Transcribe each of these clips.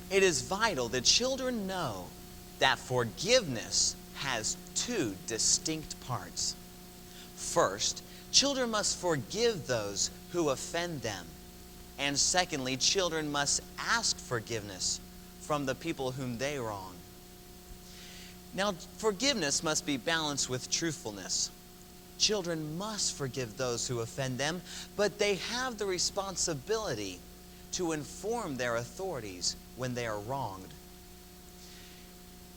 It is vital that children know that forgiveness has two distinct parts. First, children must forgive those who offend them. And secondly, children must ask forgiveness from the people whom they wrong. Now, forgiveness must be balanced with truthfulness. Children must forgive those who offend them, but they have the responsibility to inform their authorities when they are wronged.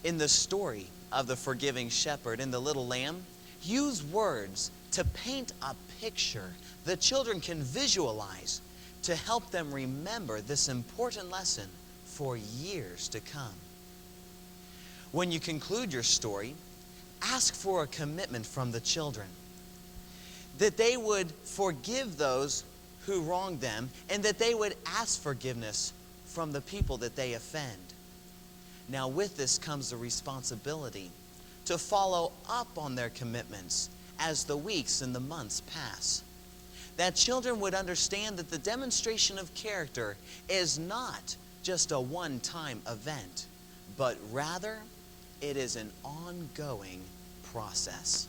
In the story of the forgiving shepherd and the little lamb, use words to paint a picture the children can visualize to help them remember this important lesson for years to come. When you conclude your story, ask for a commitment from the children that they would forgive those who wronged them and that they would ask forgiveness from the people that they offend. Now, with this comes the responsibility to follow up on their commitments as the weeks and the months pass. That children would understand that the demonstration of character is not just a one-time event, but rather it is an ongoing process.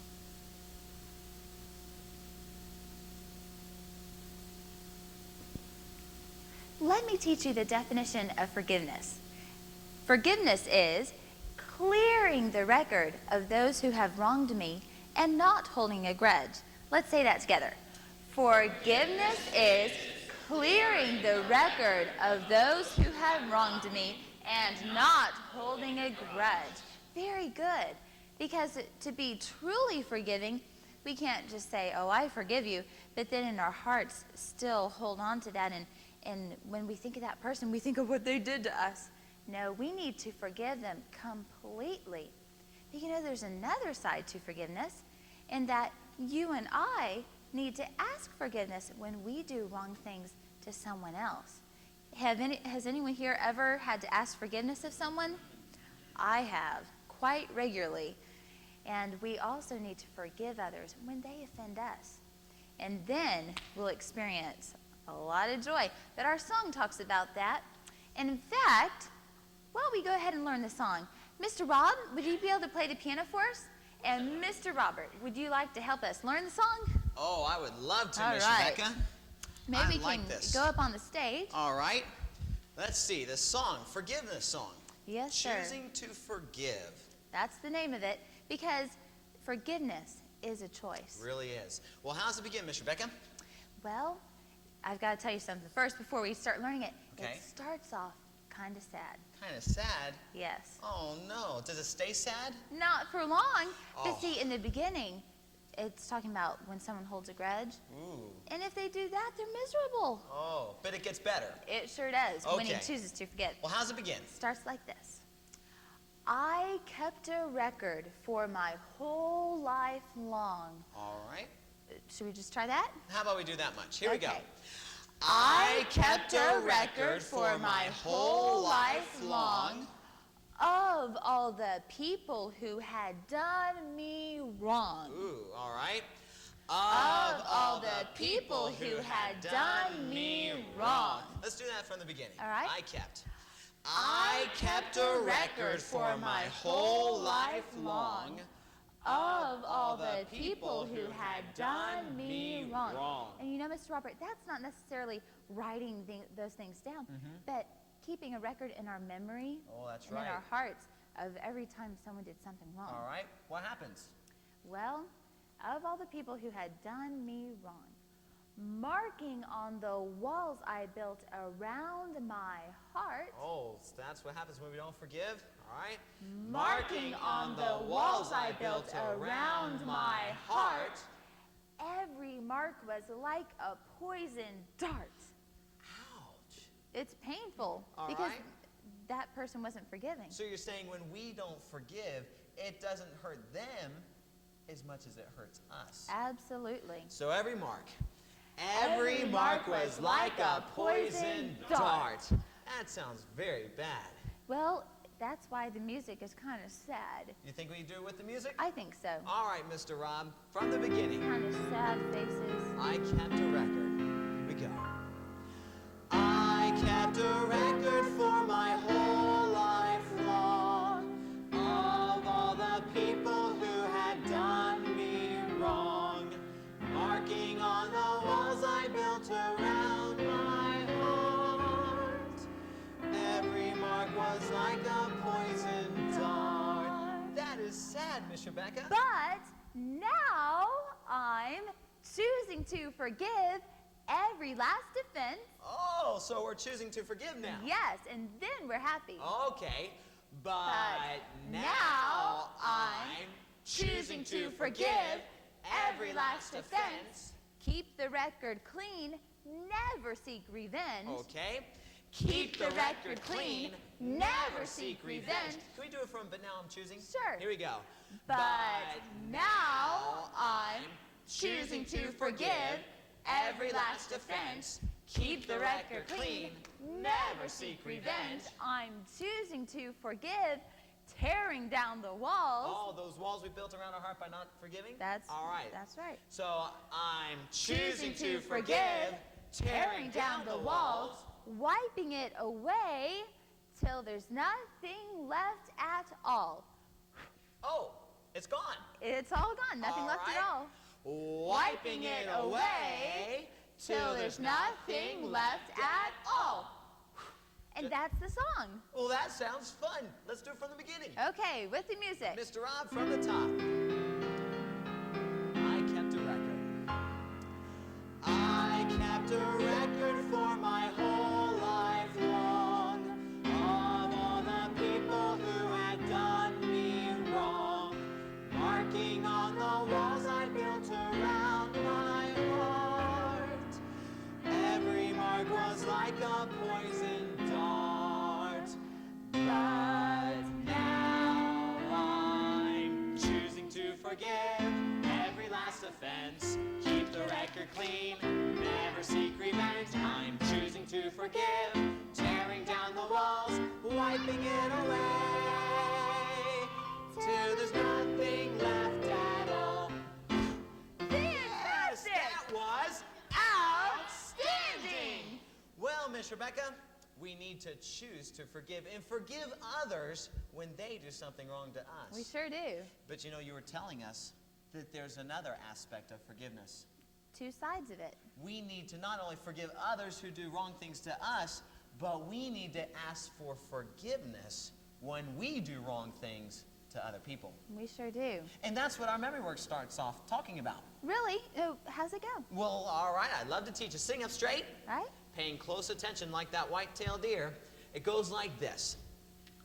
Let me teach you the definition of forgiveness. Forgiveness is clearing the record of those who have wronged me and not holding a grudge. Let's say that together. Forgiveness is clearing the record of those who have wronged me and not holding a grudge. Very good. Because to be truly forgiving, we can't just say, oh, I forgive you, but then in our hearts still hold on to that. And when we think of that person, we think of what they did to us. No, we need to forgive them completely. But you know, there's another side to forgiveness, in that you and I need to ask forgiveness when we do wrong things to someone else. Has anyone here ever had to ask forgiveness of someone? I have, quite regularly. And we also need to forgive others when they offend us. And then we'll experience a lot of joy. But our song talks about that. And in fact, why don't we go ahead and learn the song? Mr. Rob, would you be able to play the piano for us? And Mr. Robert, would you like to help us learn the song? Oh, I would love to, All Miss right. Rebecca. Maybe we can go up on the stage. All right. Let's see, the song, forgiveness song. Yes, sir. Choosing to forgive. That's the name of it, because forgiveness is a choice. It really is. Well, how does it begin, Miss Rebecca? Well, I've got to tell you something first before we start learning it. Okay. It starts off kind of sad. Kind of sad. Yes. Oh, no. Does it stay sad? Not for long. Oh. But see, in the beginning, it's talking about when someone holds a grudge. Ooh. And if they do that, they're miserable. Oh, but it gets better. It sure does when he Okay. chooses to forget. Well, how does it begin? Starts like this. I kept a record for my whole life long. All right. Should we just try that? How about we do that much? Here we go. Okay. I kept a record for my whole life long of all the people who had done me wrong. Ooh, all right. Of all the people who had done me wrong. Let's do that from the beginning. All right. I kept a record for my whole life long of all the people who had done me wrong. And you know, Mr. Robert, that's not necessarily writing those things down, but keeping a record in our memory Oh, that's and right. in our hearts of every time someone did something wrong. All right. What happens? Well, of all the people who had done me wrong, marking on the walls I built around my heart. Oh, so that's what happens when we don't forgive. All right. Marking on the walls I built around my heart. Every mark was like a poison dart. Ouch. It's painful All because right. that person wasn't forgiving. So you're saying when we don't forgive, it doesn't hurt them as much as it hurts us. Absolutely. So every mark was like a poison dart. That sounds very bad. Well, that's why the music is kind of sad. You think we do it with the music? I think so. All right, Mr. Rob, from the beginning. Kind of sad faces. I kept a record. Here we go. I kept a record for my whole bad, Miss Rebecca. But now I'm choosing to forgive every last offense. Oh, so we're choosing to forgive now. Yes, and then we're happy. Okay, but now I'm choosing to forgive every last offense. Keep the record clean, never seek revenge. Okay. Keep the record clean, never seek revenge. Can we do it from but now I'm choosing? Sure. Here we go. But now I'm choosing to forgive every last offense. Keep the record clean, never seek revenge. I'm choosing to forgive, tearing down the walls. Oh, those walls we built around our heart by not forgiving? That's all right. That's right. So I'm choosing to forgive, tearing down the walls, wiping it away till there's nothing left at all. Oh, it's gone. It's all gone, nothing left at all. Wiping it away till there's nothing left at all. And that's the song. Well, that sounds fun. Let's do it from the beginning. Okay, with the music. Mr. Rob, from the top. I kept a record. I kept a record for my whole life long of all the people who had done me wrong, marking on the walls I built around my heart. Every mark was like a poison dart, but now I'm choosing to forgive every last offense. Keep the record clean, never seek revenge. I'm choosing to forgive, tearing down the walls, wiping it away till there's nothing left at all. Yes, that was outstanding. Well, Miss Rebecca, we need to choose to forgive and forgive others when they do something wrong to us. We sure do. But you know, you were telling us that there's another aspect of forgiveness. Two sides of it. We need to not only forgive others who do wrong things to us, but we need to ask for forgiveness when we do wrong things to other people. We sure do. And that's what our memory work starts off talking about. Really? Oh, how's it go? Well, all right, I'd love to teach you. Sitting up straight, Right? paying close attention like that white-tailed deer. It goes like this.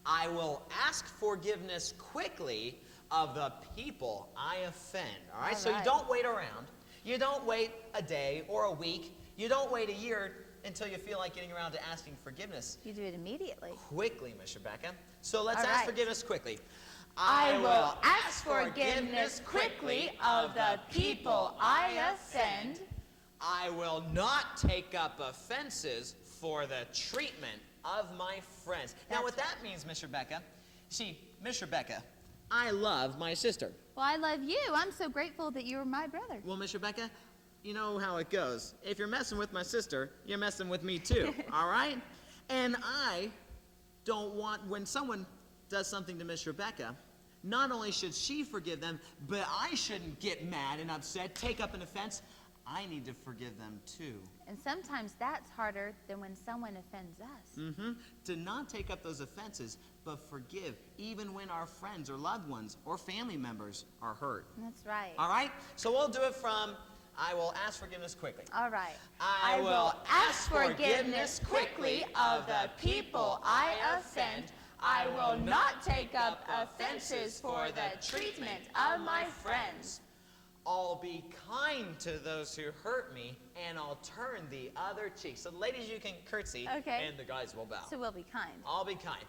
I will ask forgiveness quickly of the people I offend. All right? So you don't wait around. You don't wait a day or a week. You don't wait a year until you feel like getting around to asking forgiveness. You do it immediately. Quickly, Miss Rebecca. So let's All ask right. forgiveness quickly. I will ask forgiveness quickly of the people I offend. I will not take up offenses for the treatment of my friends. Now, what that means, Miss Rebecca, see, Miss Rebecca, I love my sister. Well, I love you. I'm so grateful that you're my brother. Well, Miss Rebecca, you know how it goes. If you're messing with my sister, you're messing with me too, all right? And I don't want, when someone does something to Miss Rebecca, not only should she forgive them, but I shouldn't get mad and upset, take up an offense. I need to forgive them too. And sometimes that's harder than when someone offends us. To not take up those offenses, but forgive, even when our friends or loved ones or family members are hurt. That's right. All right? So we'll do it from, I will ask forgiveness quickly. All right. I will ask forgiveness quickly of the people I offend. I will not take up offenses for the treatment of my friends. I'll be kind to those who hurt me, and I'll turn the other cheek. So, ladies, you can curtsy, Okay. and the guys will bow. So we'll be kind. I'll be kind.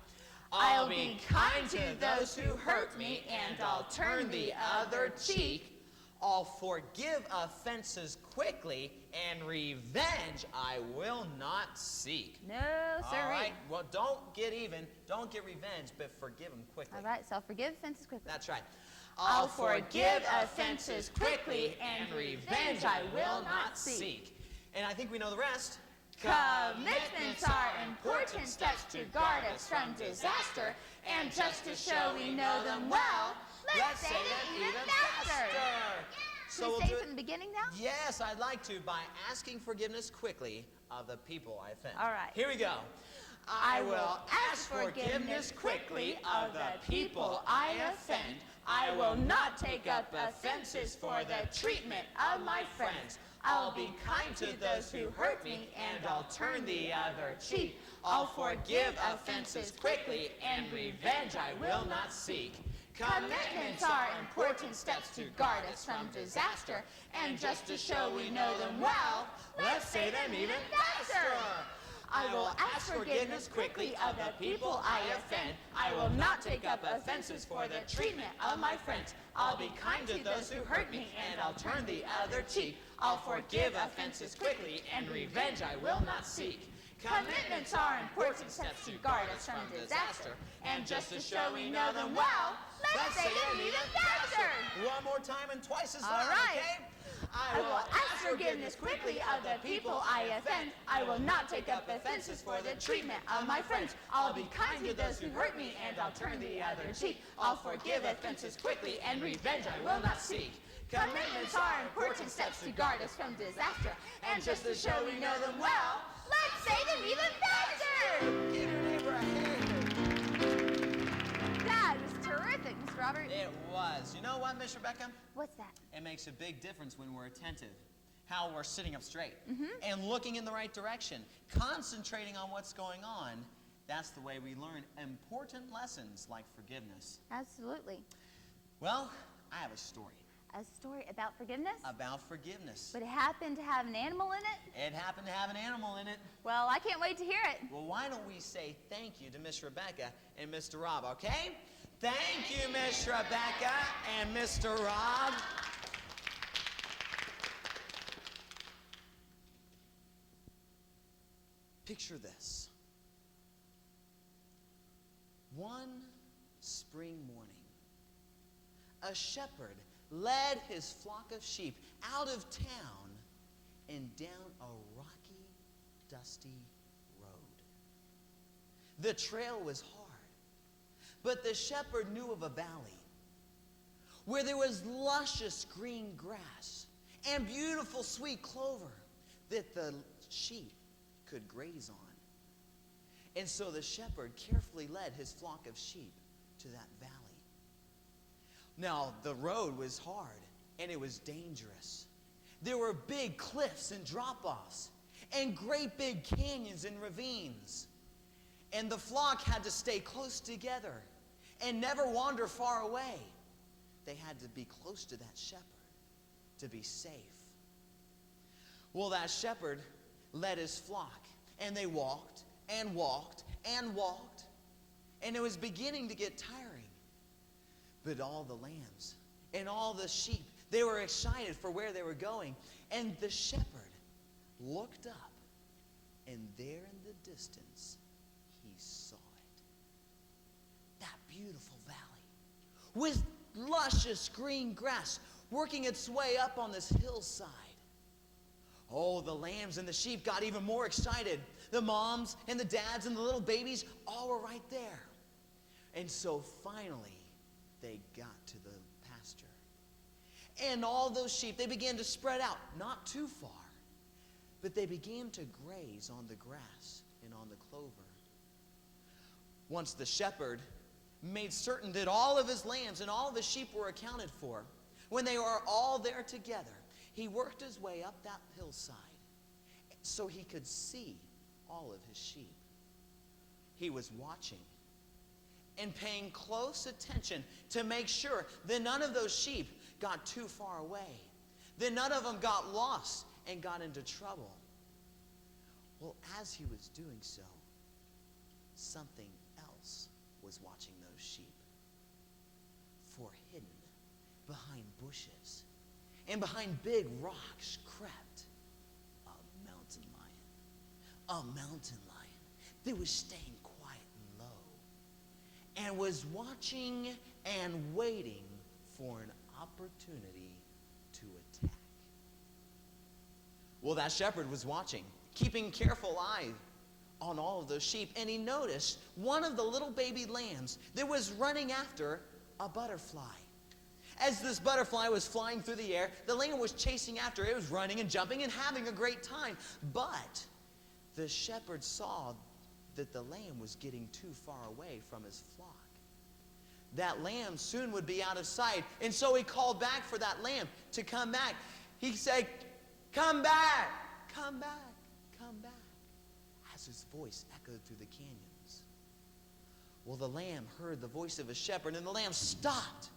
I'll be kind to those who hurt me, and I'll turn the other cheek. I'll forgive offenses quickly, and revenge I will not seek. No, All sirree. right? Well, don't get even. Don't get revenge, but forgive them quickly. All right, so I'll forgive offenses quickly. That's right. I'll forgive offenses quickly, and revenge I will not seek. And I think we know the rest. Commitments are important steps to guard us from disaster, and just to show we know them well, let's say them even faster. So Should we'll we say do it it. from the beginning now? Yes, I'd like to by asking forgiveness quickly of the people I offend. All right. Here we go. I will ask forgiveness quickly of the people I offend. I will not take up offenses for the treatment of my friends. I'll be kind to those who hurt me, and I'll turn the other cheek. I'll forgive offenses quickly, and revenge I will not seek. Commitments are important steps to guard us from disaster, and just to show we know them well, let's say them even faster. I will ask forgiveness quickly of the people I offend. I will not take up offenses for the treatment of my friends. I'll be kind to those who hurt me, and I'll turn the other cheek. I'll forgive offenses quickly, and revenge I will not seek. Commitments are important steps to guard us from disaster, and just to show we know them well, let's say them even faster. One more time and twice as All loud, right. okay? I will ask forgiveness quickly of the people I offend. I will not take up offenses for the treatment of my friends. I'll be kind to those who hurt me, and I'll turn the other cheek. I'll forgive offenses quickly, and revenge I will not seek. Commitments are important steps to guard us from disaster, and just to show we know them well, let's say them even faster! Give your neighbor a hand. That was terrific, Mr. Robert. It was. You know what, Miss Rebecca? What's that? It makes a big difference when we're attentive. How we're sitting up straight and looking in the right direction, concentrating on what's going on. That's the way we learn important lessons like forgiveness. Absolutely. Well, I have a story A story about forgiveness? about forgiveness. But it happened to have an animal in it? It happened to have an animal in it. Well, I can't wait to hear it. Well, why don't we say thank you to Miss Rebecca and Mr. Rob, okay? Thank you, Miss Rebecca and Mr. Rob. Picture this. One spring morning, a shepherd led his flock of sheep out of town and down a rocky, dusty road. The trail was hard, but the shepherd knew of a valley where there was luscious green grass and beautiful sweet clover that the sheep could graze on. And so the shepherd carefully led his flock of sheep to that valley. Now, the road was hard and it was dangerous. There were big cliffs and drop-offs and great big canyons and ravines. And the flock had to stay close together and never wander far away. They had to be close to that shepherd to be safe. Well, that shepherd led his flock, and they walked and walked and walked, and it was beginning to get tiring. But all the lambs and all the sheep, they were excited for where they were going. And the shepherd looked up, and there in the distance, he saw it. That beautiful valley with luscious green grass working its way up on this hillside. Oh, the lambs and the sheep got even more excited. The moms and the dads and the little babies all were right there. And so finally, they got to the pasture. And all those sheep, they began to spread out, not too far, but they began to graze on the grass and on the clover. Once the shepherd made certain that all of his lambs and all of his sheep were accounted for, when they were all there together, he worked his way up that hillside so he could see all of his sheep. He was watching and paying close attention to make sure that none of those sheep got too far away, that none of them got lost and got into trouble. Well, as he was doing so, something else was watching those sheep. For hidden behind bushes and behind big rocks crept a mountain lion. A mountain lion that was staying quiet and low and was watching and waiting for an opportunity to attack. Well, that shepherd was watching, keeping careful eye on all of those sheep, and he noticed one of the little baby lambs that was running after a butterfly. As this butterfly was flying through the air, the lamb was chasing after it. It was running and jumping and having a great time. But the shepherd saw that the lamb was getting too far away from his flock. that lamb soon would be out of sight. And so he called back for that lamb to come back. He said, "Come back, come back, come back," as his voice echoed through the canyons. Well, the lamb heard the voice of a shepherd, and the lamb stopped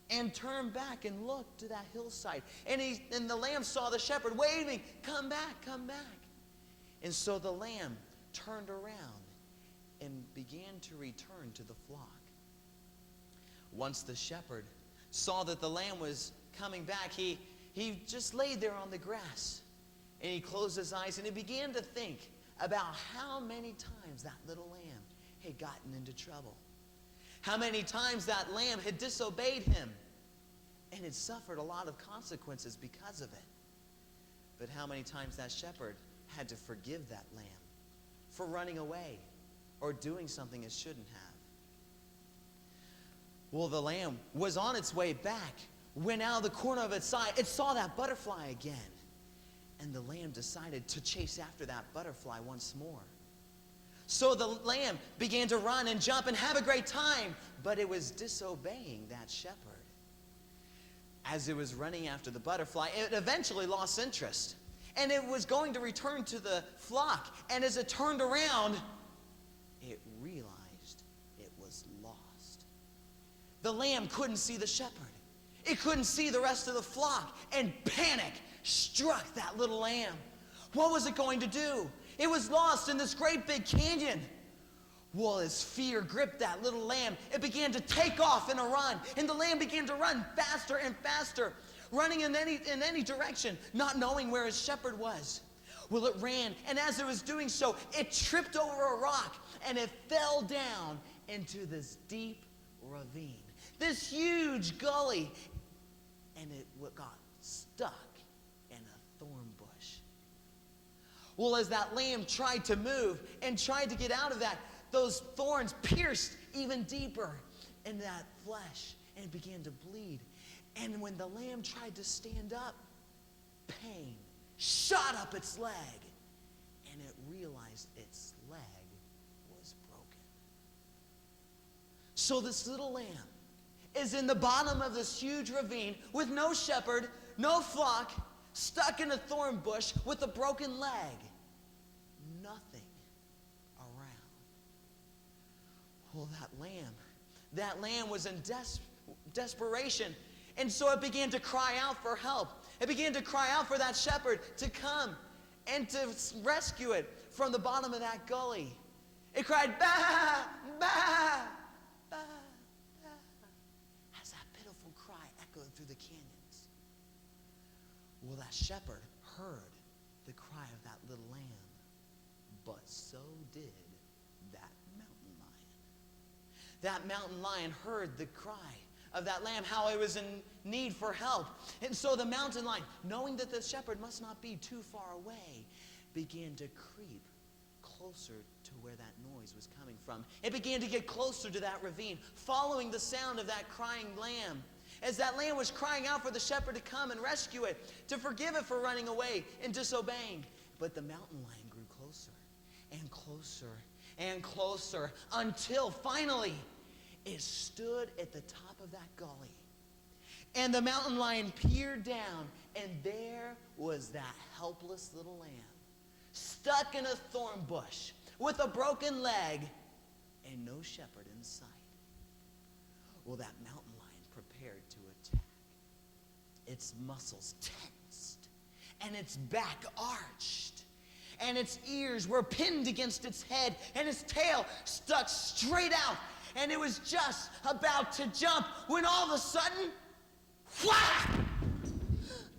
and turned back and looked to that hillside. And the lamb saw the shepherd waving, "Come back, come back." And so the lamb turned around and began to return to the flock. Once the shepherd saw that the lamb was coming back, he just laid there on the grass, and he closed his eyes, and he began to think about how many times that little lamb had gotten into trouble. How many times that lamb had disobeyed him and had suffered a lot of consequences because of it. But how many times that shepherd had to forgive that lamb for running away or doing something it shouldn't have. Well, the lamb was on its way back when out of the corner of its eye, it saw that butterfly again. And the lamb decided to chase after that butterfly once more. So the lamb began to run and jump and have a great time, but it was disobeying that shepherd. As it was running after the butterfly, it eventually lost interest. And it was going to return to the flock. And as it turned around, it realized it was lost. The lamb couldn't see the shepherd. It couldn't see the rest of the flock. And panic struck that little lamb. What was it going to do? It was lost in this great big canyon. Well, as fear gripped that little lamb, it began to take off in a run. And the lamb began to run faster and faster, running in any direction, not knowing where his shepherd was. Well, it ran, and as it was doing so, it tripped over a rock, and it fell down into this deep ravine, this huge gully, and it got stuck in a thorn bush. Well, as that lamb tried to move and tried to get out of that, those thorns pierced even deeper in that flesh, and it began to bleed. And when the lamb tried to stand up, pain shot up its leg, and it realized its leg was broken. So this little lamb is in the bottom of this huge ravine with no shepherd, no flock, stuck in a thorn bush with a broken leg. Nothing around. Well, that lamb was in desperation. And so it began to cry out for help. It began to cry out for that shepherd to come and to rescue it from the bottom of that gully. It cried, "Bah, bah, bah, bah," as that pitiful cry echoed through the canyons. Well, that shepherd heard the cry of that little lamb, but so did that mountain lion. That mountain lion heard the cry of that lamb, how it was in need for help. And so the mountain lion, knowing that the shepherd must not be too far away, began to creep closer to where that noise was coming from. It began to get closer to that ravine, following the sound of that crying lamb. As that lamb was crying out for the shepherd to come and rescue it, to forgive it for running away and disobeying. But the mountain lion grew closer and closer and closer until finally it stood at the top of that gully. And the mountain lion peered down, and there was that helpless little lamb, stuck in a thorn bush with a broken leg and no shepherd in sight. Well, that mountain lion prepared to attack. Its muscles tensed, and its back arched, and its ears were pinned against its head, and its tail stuck straight out. And it was just about to jump when all of a sudden, whack!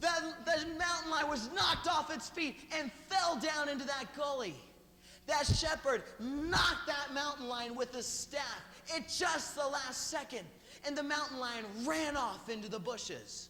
The mountain lion was knocked off its feet and fell down into that gully. That shepherd knocked that mountain lion with his staff at just the last second, and the mountain lion ran off into the bushes.